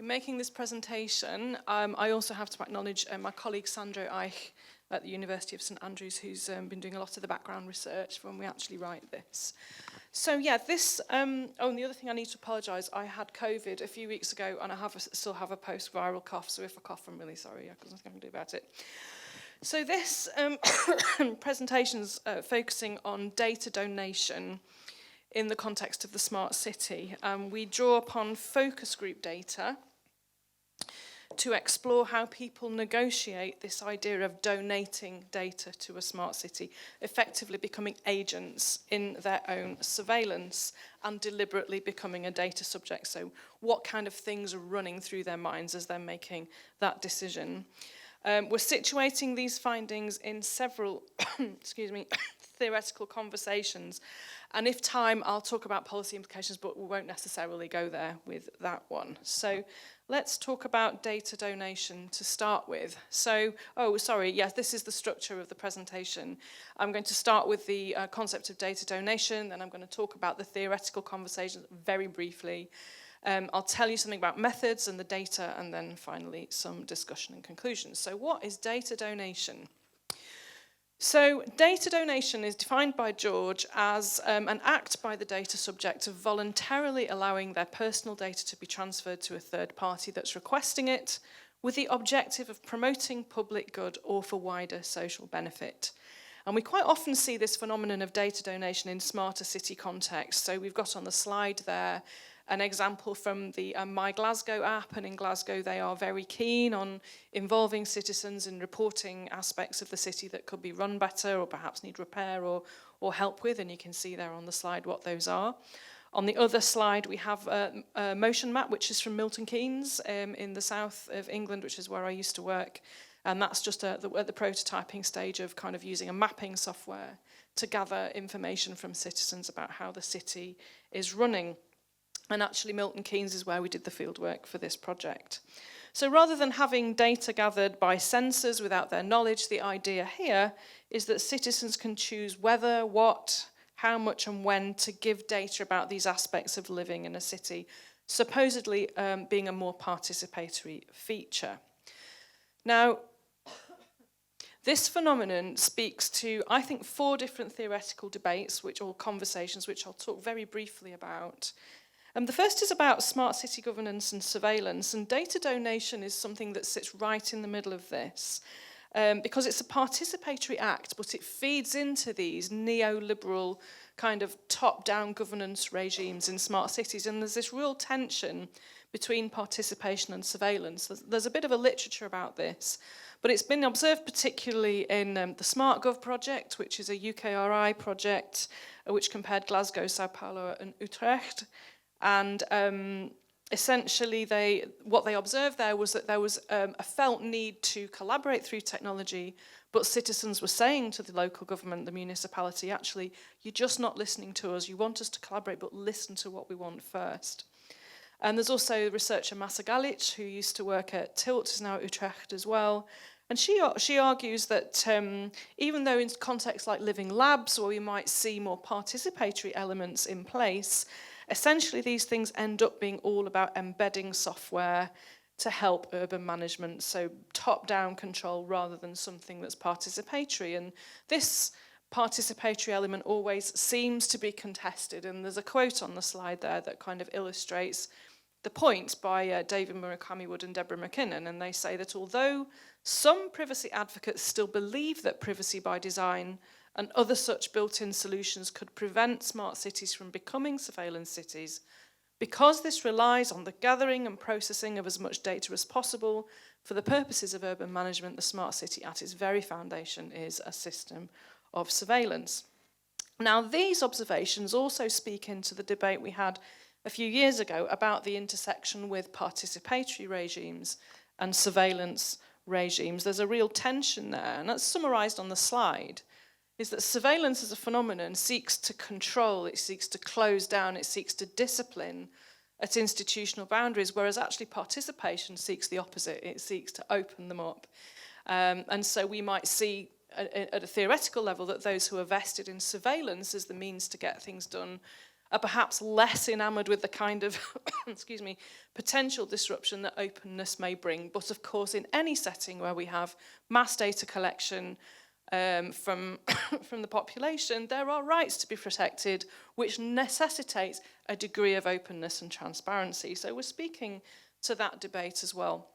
In making this presentation, I also have to acknowledge my colleague Sandro Eich at the University of St Andrews, who's been doing a lot of the background research when we actually write this. So yeah, this, and the other thing I need to apologise, I had COVID a few weeks ago and I still have a post-viral cough, so if I cough I'm really sorry, because there's nothing I can do about it. So this presentation's focusing on data donation in the context of the smart city. We draw upon focus group data to explore how people negotiate this idea of donating data to a smart city, effectively becoming agents in their own surveillance and deliberately becoming a data subject. So what kind of things are running through their minds as they're making that decision? We're situating these findings in several theoretical conversations. And if time, I'll talk about policy implications, but we won't necessarily go there with that one. So let's talk about data donation to start with. So, yes, this is the structure of the presentation. I'm going to start with the concept of data donation, then I'm going to talk about the theoretical conversations very briefly. I'll tell you something about methods and the data, and then finally some discussion and conclusions. So what is data donation? So data donation is defined by George as an act by the data subject of voluntarily allowing their personal data to be transferred to a third party that's requesting it, with the objective of promoting public good or for wider social benefit. And we quite often see this phenomenon of data donation in smarter city contexts. So we've got on the slide there an example from the My Glasgow app, and in Glasgow they are very keen on involving citizens in reporting aspects of the city that could be run better or perhaps need repair or help with, and you can see there on the slide what those are. On the other slide we have a motion map, which is from Milton Keynes in the south of England, which is where I used to work, and that's just at the prototyping stage of kind of using a mapping software to gather information from citizens about how the city is running. And actually Milton Keynes is where we did the fieldwork for this project. So rather than having data gathered by sensors without their knowledge, the idea here is that citizens can choose whether, what, how much and when to give data about these aspects of living in a city, supposedly being a more participatory feature. Now, this phenomenon speaks to, I think, 4 different theoretical debates, or conversations, which I'll talk very briefly about. The first is about smart city governance and surveillance, and data donation is something that sits right in the middle of this, because it's a participatory act, but it feeds into these neoliberal kind of top-down governance regimes in smart cities, and there's this real tension between participation and surveillance. There's a bit of a literature about this, but it's been observed particularly in the SmartGov project, which is a UKRI project, which compared Glasgow, Sao Paulo and Utrecht. And essentially what they observed there was that there was a felt need to collaborate through technology, but citizens were saying to the local government, the municipality, actually, you're just not listening to us. You want us to collaborate, but listen to what we want first. And there's also researcher Masa Galic, who used to work at Tilt, is now at Utrecht as well. And she argues that even though in contexts like living labs, where we might see more participatory elements in place, essentially these things end up being all about embedding software to help urban management, so top-down control rather than something that's participatory. And this participatory element always seems to be contested, and there's a quote on the slide there that kind of illustrates the point by David Murakami Wood and Deborah McKinnon, and they say that although some privacy advocates still believe that privacy by design and other such built-in solutions could prevent smart cities from becoming surveillance cities, because this relies on the gathering and processing of as much data as possible for the purposes of urban management, the smart city at its very foundation is a system of surveillance. Now, these observations also speak into the debate we had a few years ago about the intersection with participatory regimes and surveillance regimes. There's a real tension there, and that's summarized on the slide, is that surveillance as a phenomenon seeks to control, it seeks to close down, it seeks to discipline at institutional boundaries, whereas actually participation seeks the opposite, it seeks to open them up. And so we might see at a theoretical level that those who are vested in surveillance as the means to get things done are perhaps less enamoured with the kind of excuse me, potential disruption that openness may bring. But of course, in any setting where we have mass data collection from the population, there are rights to be protected, which necessitates a degree of openness and transparency. So we're speaking to that debate as well.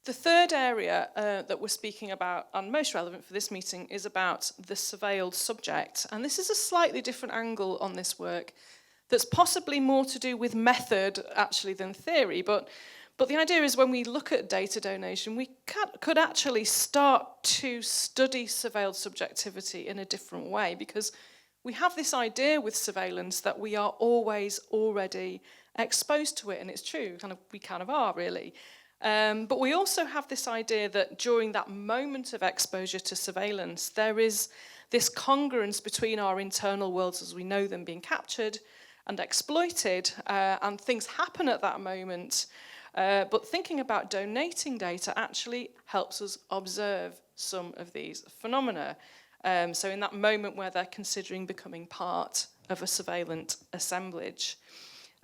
The third area that we're speaking about, and most relevant for this meeting, is about the surveilled subject. And this is a slightly different angle on this work that's possibly more to do with method, actually, than theory. But the idea is when we look at data donation, we could actually start to study surveilled subjectivity in a different way, because we have this idea with surveillance that we are always already exposed to it, and it's true, we kind of are, really. But we also have this idea that during that moment of exposure to surveillance, there is this congruence between our internal worlds as we know them being captured and exploited, and things happen at that moment. But thinking about donating data actually helps us observe some of these phenomena. So in that moment where they're considering becoming part of a surveillance assemblage.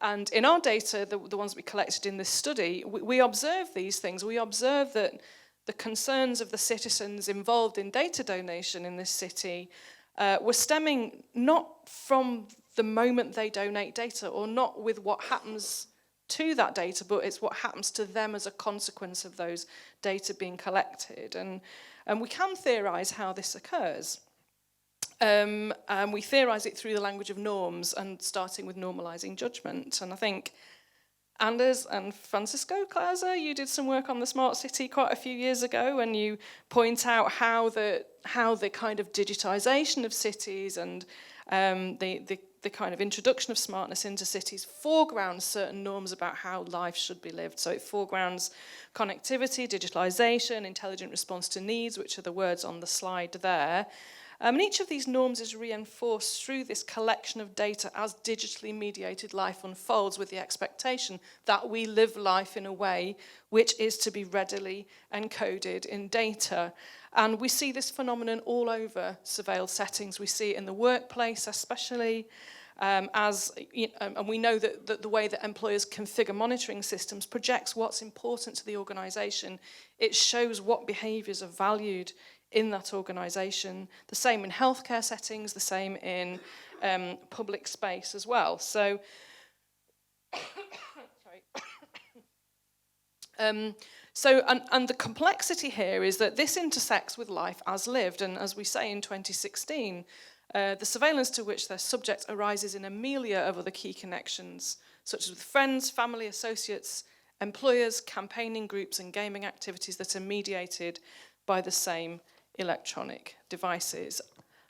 And in our data, the ones we collected in this study, we observe these things. We observe that the concerns of the citizens involved in data donation in this city were stemming not from the moment they donate data, or not with what happens to that data, but it's what happens to them as a consequence of those data being collected. And we can theorize how this occurs. And we theorize it through the language of norms, and starting with normalizing judgment. And I think Anders and Francisco Clauser, you did some work on the smart city quite a few years ago, and you point out how the kind of digitization of cities and the kind of introduction of smartness into cities foregrounds certain norms about how life should be lived. So it foregrounds connectivity, digitalization, intelligent response to needs, which are the words on the slide there. And each of these norms is reinforced through this collection of data as digitally mediated life unfolds, with the expectation that we live life in a way which is to be readily encoded in data. And we see this phenomenon all over surveilled settings. We see it in the workplace especially, and we know that the way that employers configure monitoring systems projects what's important to the organisation. It shows what behaviours are valued in that organisation. The same in healthcare settings, the same in public space as well. So, sorry. And the complexity here is that this intersects with life as lived, and as we say in 2016, the surveillance to which they're subject arises in a milieu of other key connections, such as with friends, family, associates, employers, campaigning groups, and gaming activities that are mediated by the same electronic devices.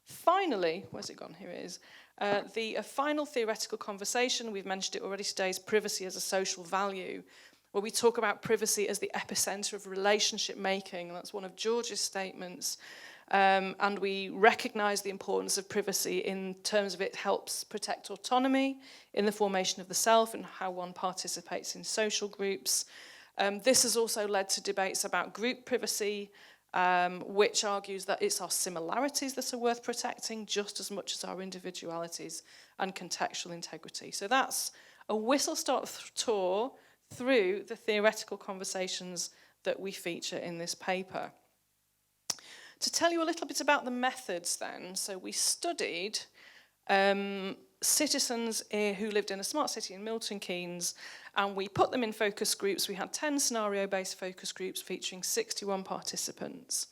Finally, where's it gone? Here it is. The final theoretical conversation, we've mentioned it already today, is privacy as a social value, where we talk about privacy as the epicenter of relationship making. That's one of George's statements. And we recognize the importance of privacy in terms of it helps protect autonomy in the formation of the self and how one participates in social groups. This has also led to debates about group privacy, which argues that it's our similarities that are worth protecting just as much as our individualities and contextual integrity. So that's a whistle-stop tour through the theoretical conversations that we feature in this paper. To tell you a little bit about the methods then, so we studied citizens who lived in a smart city in Milton Keynes, and we put them in focus groups. We had 10 scenario-based focus groups featuring 61 participants.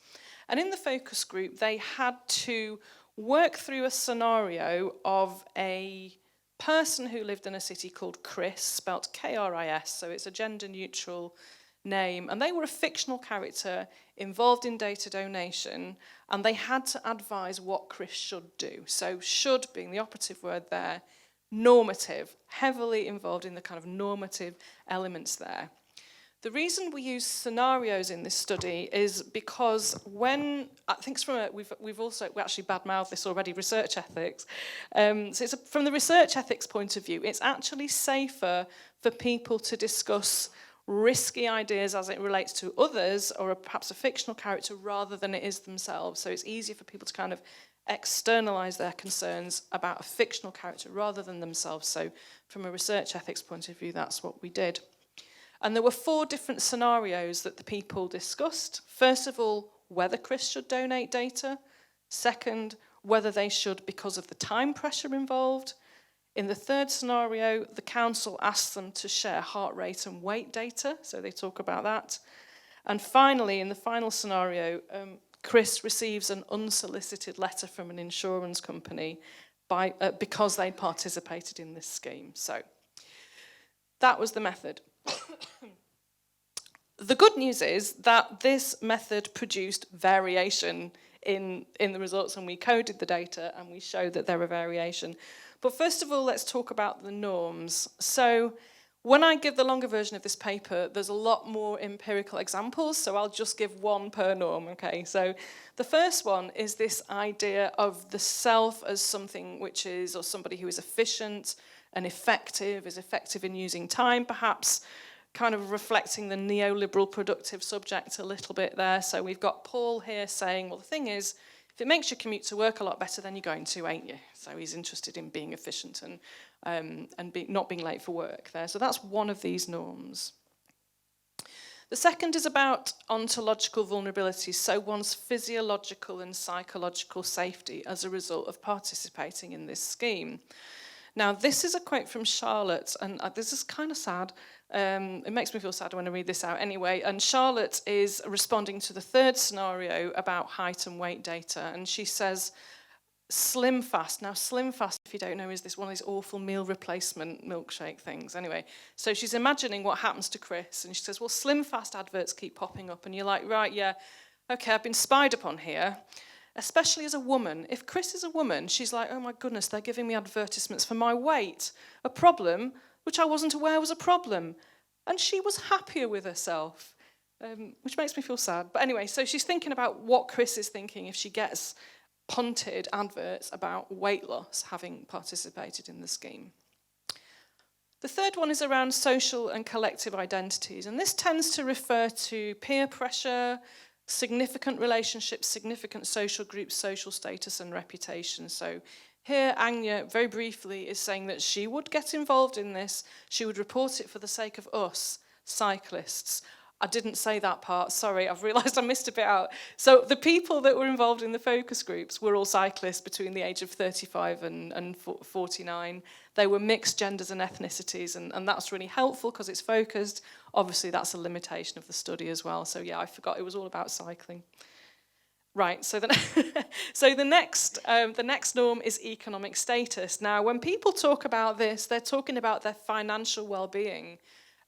And in the focus group, they had to work through a scenario of a person who lived in a city called Chris, spelt K-R-I-S, so it's a gender-neutral name. And they were a fictional character involved in data donation, and they had to advise what Chris should do. So should being the operative word there, normative, heavily involved in the kind of normative elements there. The reason we use scenarios in this study is because when, I think it's from we actually badmouthed this already, research ethics. So it's from the research ethics point of view, it's actually safer for people to discuss risky ideas as it relates to others or perhaps a fictional character rather than it is themselves. So it's easier for people to kind of externalise their concerns about a fictional character rather than themselves. So from a research ethics point of view, that's what we did. And there were 4 different scenarios that the people discussed. First of all, whether Chris should donate data. Second, whether they should because of the time pressure involved. In the third scenario, the council asked them to share heart rate and weight data, so they talk about that. And finally, in the final scenario, Chris receives an unsolicited letter from an insurance company because they participated in this scheme. So that was the method. The good news is that this method produced variation in the results, and we coded the data and we showed that there were variation. But first of all, let's talk about the norms. So when I give the longer version of this paper, there's a lot more empirical examples, so I'll just give one per norm, okay? So the first one is this idea of the self as something which is, or somebody who is efficient and effective, is effective in using time, perhaps kind of reflecting the neoliberal productive subject a little bit there. So we've got Paul here saying, well, the thing is, if it makes your commute to work a lot better, then you're going to, ain't you? So he's interested in being efficient and not being late for work there. So that's one of these norms. The second is about ontological vulnerabilities, so one's physiological and psychological safety as a result of participating in this scheme. Now, this is a quote from Charlotte, and this is kind of sad. It makes me feel sad when I read this out anyway. And Charlotte is responding to the third scenario about height and weight data. And she says, Slim Fast. Now, Slim Fast, if you don't know, is this one of these awful meal replacement milkshake things. Anyway, so she's imagining what happens to Chris. And she says, well, Slim Fast adverts keep popping up. And you're like, right, yeah, okay, I've been spied upon here. Especially as a woman. If Chris is a woman, she's like, oh my goodness, they're giving me advertisements for my weight. A problem which I wasn't aware was a problem. And she was happier with herself, which makes me feel sad. But anyway, so she's thinking about what Chris is thinking if she gets punted adverts about weight loss having participated in the scheme. The third one is around social and collective identities. And this tends to refer to peer pressure, significant relationships, significant social groups, social status and reputation. So here Anya, very briefly, is saying that she would get involved in this. She would report it for the sake of us, cyclists. I didn't say that part, sorry, I've realised I missed a bit out. So the people that were involved in the focus groups were all cyclists between the age of 35 and 49. They were mixed genders and ethnicities, and that's really helpful because it's focused. Obviously, that's a limitation of the study as well. So yeah, I forgot it was all about cycling. Right, so the next norm is economic status. Now, when people talk about this, they're talking about their financial well-being.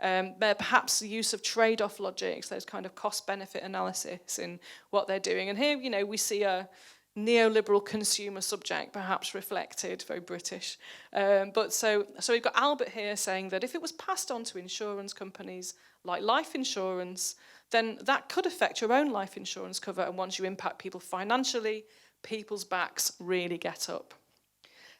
Perhaps the use of trade-off logics, those kind of cost-benefit analysis in what they're doing. And here, you know, we see a neoliberal consumer subject, perhaps reflected, very British. But so we've got Albert here saying that if it was passed on to insurance companies like life insurance, then that could affect your own life insurance cover. And once you impact people financially, people's backs really get up.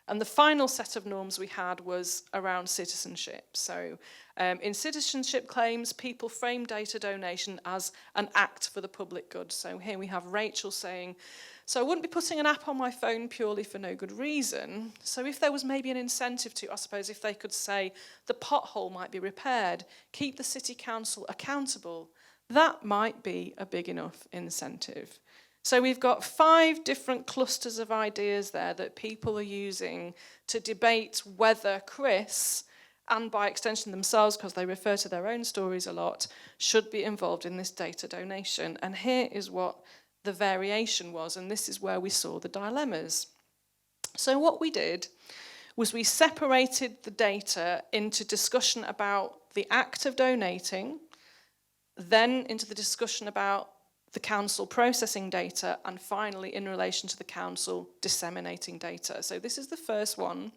And the final set of norms we had was around citizenship. So in citizenship claims, people frame data donation as an act for the public good. So here we have Rachel saying, so I wouldn't be putting an app on my phone purely for no good reason. So if there was maybe an incentive to, I suppose, if they could say the pothole might be repaired, keep the city council accountable, that might be a big enough incentive. So we've got 5 different clusters of ideas there that people are using to debate whether Chris, and by extension themselves, because they refer to their own stories a lot, should be involved in this data donation. And here is what the variation was, and this is where we saw the dilemmas. So what we did was we separated the data into discussion about the act of donating, then into the discussion about the council processing data, and finally in relation to the council disseminating data. So this is the first one.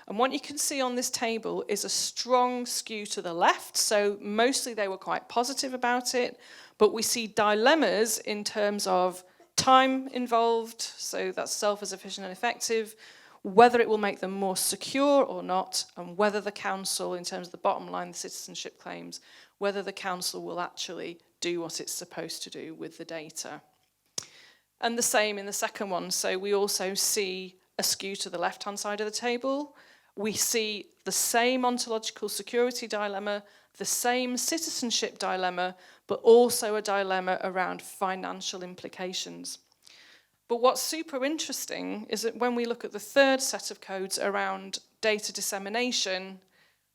And what you can see on this table is a strong skew to the left. So mostly they were quite positive about it, but we see dilemmas in terms of time involved, so that's self as efficient and effective, whether it will make them more secure or not, and whether the council, in terms of the bottom line, the citizenship claims, whether the council will actually do what it's supposed to do with the data. And the same in the second one. So we also see a skew to the left-hand side of the table. We see the same ontological security dilemma, the same citizenship dilemma, but also a dilemma around financial implications. But what's super interesting is that when we look at the third set of codes around data dissemination,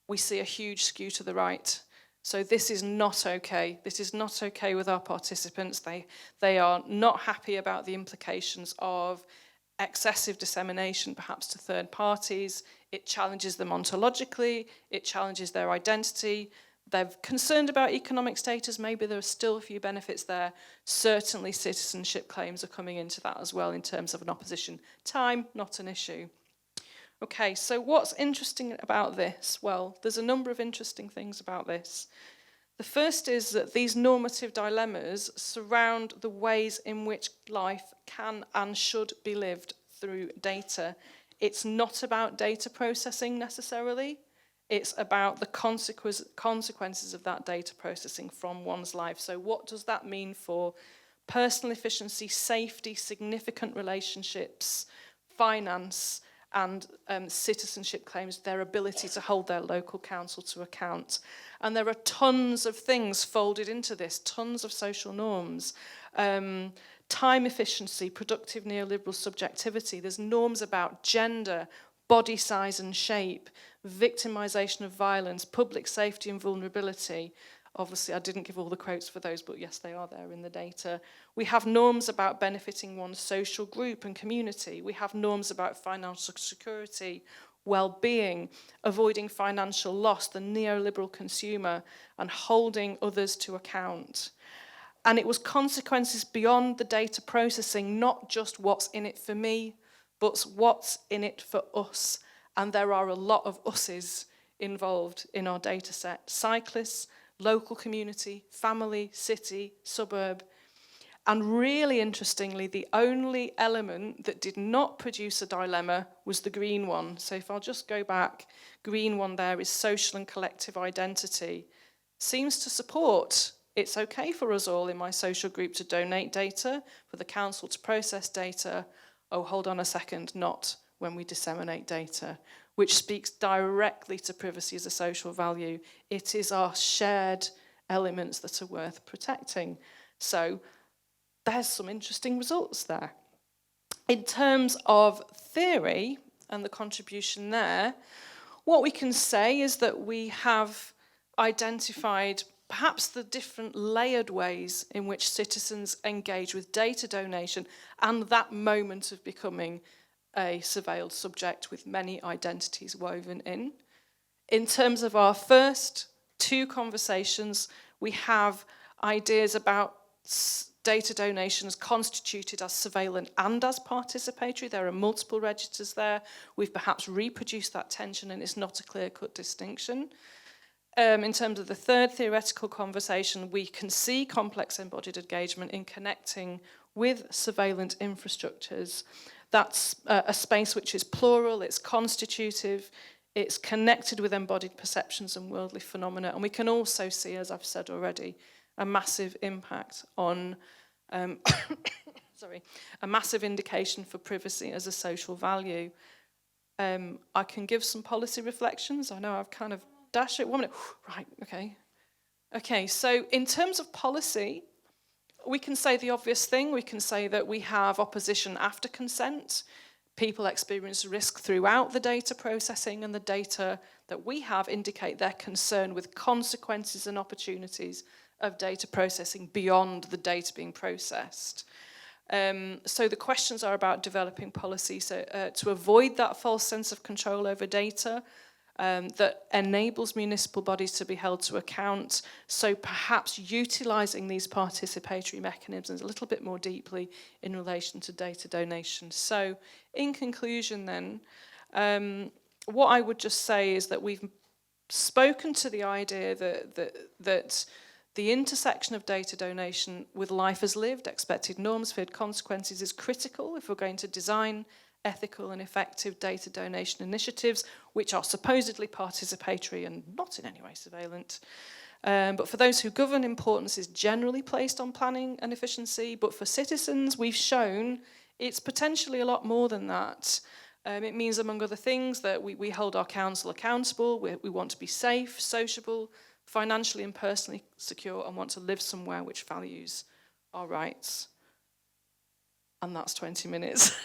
we see a huge skew to the right. So this is not okay. This is not okay with our participants. They are not happy about the implications of excessive dissemination, perhaps to third parties. It challenges them ontologically. It challenges their identity. They're concerned about economic status. Maybe there are still a few benefits there. Certainly citizenship claims are coming into that as well in terms of an opposition. Time, not an issue. Okay, so what's interesting about this? Well, there's a number of interesting things about this. The first is that these normative dilemmas surround the ways in which life can and should be lived through data. It's not about data processing necessarily. It's about the consequences of that data processing from one's life. So what does that mean for personal efficiency, safety, significant relationships, finance, and citizenship claims, their ability to hold their local council to account? And there are tons of things folded into this, tons of social norms. Time efficiency, productive neoliberal subjectivity. There's norms about gender, body size and shape, victimization of violence, public safety and vulnerability. Obviously, I didn't give all the quotes for those, but yes, they are there in the data. We have norms about benefiting one's social group and community. We have norms about financial security, well-being, avoiding financial loss, the neoliberal consumer, and holding others to account. And it was consequences beyond the data processing, not just what's in it for me, but what's in it for us. And there are a lot of us's involved in our data set. Cyclists, local community, family, city, suburb. And really interestingly, the only element that did not produce a dilemma was the green one. So if I'll just go back, green one there is social and collective identity. Seems to support it's okay for us all in my social group to donate data, for the council to process data. Oh, hold on a second, not when we disseminate data, which speaks directly to privacy as a social value. It is our shared elements that are worth protecting. So there's some interesting results there. In terms of theory and the contribution there, what we can say is that we have identified perhaps the different layered ways in which citizens engage with data donation and that moment of becoming a surveilled subject with many identities woven in. In terms of our first two conversations, we have ideas about data donations constituted as surveillance and as participatory. There are multiple registers there. We've perhaps reproduced that tension and it's not a clear-cut distinction. In terms of the third theoretical conversation, we can see complex embodied engagement in connecting with surveillance infrastructures. That's a space which is plural, it's constitutive, it's connected with embodied perceptions and worldly phenomena. And we can also see, as I've said already, a massive impact on, a massive indication for privacy as a social value. I can give some policy reflections. I know I've kind of dashed it 1 minute. Right, okay. Okay, so in terms of policy, we can say the obvious thing. We can say that we have opposition after consent. People experience risk throughout the data processing, and the data that we have indicate their concern with consequences and opportunities of data processing beyond the data being processed. So the questions are about developing policy to avoid that false sense of control over data, that enables municipal bodies to be held to account, so perhaps utilising these participatory mechanisms a little bit more deeply in relation to data donation. So in conclusion then, what I would just say is that we've spoken to the idea that the intersection of data donation with life as lived, expected norms, feared consequences is critical if we're going to design ethical and effective data donation initiatives, which are supposedly participatory and not in any way surveillance. But for those who govern, importance is generally placed on planning and efficiency. But for citizens, we've shown it's potentially a lot more than that. It means, among other things, that we hold our council accountable. We want to be safe, sociable, financially and personally secure, and want to live somewhere which values our rights. And that's 20 minutes.